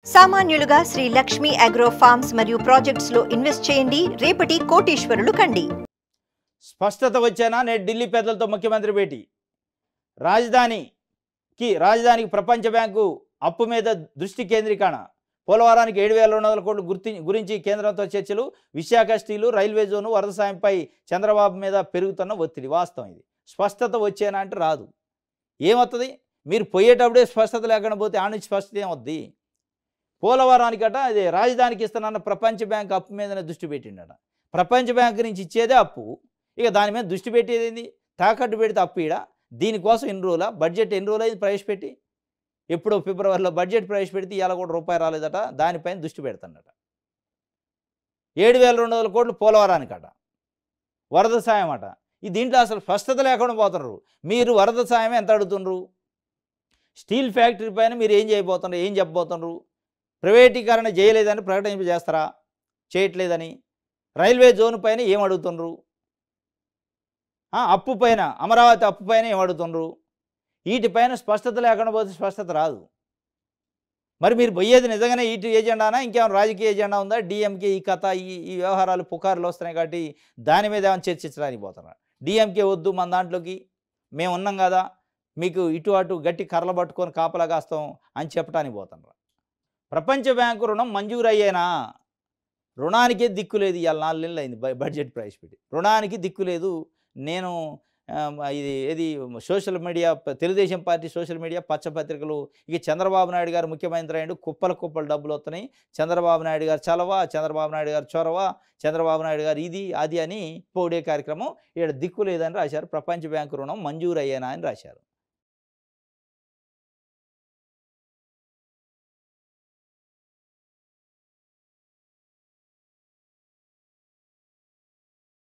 సామాన్యులుగా Shri Lakshmi agro forms మరియు projects లో invest చేయండి, రేపటి కోటీశ్వరులు కండి. స్పష్టత వచ్చేనా? నేడు ఢిల్లీ పెద్దలతో ముఖ్యమంత్రి భేటీ. రాజధానికి ప్రపంచ బ్యాంకు అప్పు మీద దృష్టి కేంద్రీకరణ. పోలవరానికి 7,200 కోట్లు గురించి కేంద్రంతో చర్చలు. విశాఖ స్టీలు, రైల్వే జోను, వరద సాయంపై చంద్రబాబు మీద పెరుగుతున్న ఒత్తిడి. వాస్తవం ఇది. స్పష్టత వచ్చేనా అంటే రాదు. ఏమవుతుంది? మీరు పోయేటప్పుడే స్పష్టత లేకుండా పోతే ఆ నుంచి స్పష్టత ఏమవుద్ది? పోలవరానికట అదే రాజధానికి ఇస్తున్న ప్రపంచ బ్యాంక్ అప్పు మీదనే దృష్టి పెట్టిండట. ప్రపంచ బ్యాంకు నుంచి ఇచ్చేదే అప్పు, ఇక దాని మీద దృష్టి పెట్టేది ఏంది? తాకట్టు పెడితే అప్పు. ఈడ దీనికోసం ఎన్ని రోజుల బడ్జెట్ ఎన్ని రోజులు అయింది ప్రవేశపెట్టి? ఎప్పుడో ఫిబ్రవరిలో బడ్జెట్ ప్రవేశపెడితే ఇవాళ కూడా రూపాయి రాలేదట. దానిపైన దృష్టి పెడుతున్నట. 7,200 కోట్లు పోలవరానికట. వరద సాయం అట. ఈ దీంట్లో అసలు స్పష్టత లేకుండా పోతున్నారు. మీరు వరద సాయం ఎంత అడుగుతున్నారు? స్టీల్ ఫ్యాక్టరీ పైన మీరు ఏం చేయబోతున్నారు? ఏం చెప్పబోతున్నారు? ప్రైవేటీకరణ చేయలేదని ప్రకటింపజేస్తారా? చేయట్లేదని. రైల్వే జోన్ పైన ఏం అడుగుతున్నారు? అప్పు పైన, అమరావతి అప్పు పైన ఏం అడుగుతున్నారు? వీటిపైన స్పష్టత లేకుండా పోతే స్పష్టత రాదు. మరి మీరు పోయేది నిజంగానే ఈటి ఏజెండానా, ఇంకేమైనా రాజకీయ ఏజెండా ఉందా? డిఎంకే ఈ కథ, ఈ వ్యవహారాలు పుకార్లు వస్తున్నాయి కాబట్టి దాని మీద ఏమైనా చర్చించడానికి పోతున్నారు. డిఎంకే వద్దు మన దాంట్లోకి, మేము ఉన్నాం కదా, మీకు ఇటు అటు గట్టి కర్రలు పట్టుకొని కాపలా కాస్తాం అని చెప్పడానికి పోతున్నారు. ప్రపంచ బ్యాంకు రుణం మంజూరు అయ్యేనా? రుణానికే దిక్కు లేదు. ఇవాళ 4 నెలలు అయింది బడ్జెట్ ప్రవేశపెట్టి. రుణానికి దిక్కు లేదు. నేను ఇది social media, Telugu Desam party social media, పచ్చపత్రికలు, ఇక చంద్రబాబు నాయుడు గారు ముఖ్యమంత్రి అయ్యాడు, కుప్పలు డబ్బులు వస్తున్నాయి, చంద్రబాబు నాయుడు గారు చలవ, చంద్రబాబు నాయుడు గారు చొరవ, చంద్రబాబు నాయుడు గారు ఇది అది అని పోడే కార్యక్రమం. ఇక్కడ దిక్కు లేదని రాశారు. ప్రపంచ బ్యాంకు రుణం మంజూరు అయ్యేనా అని రాశారు.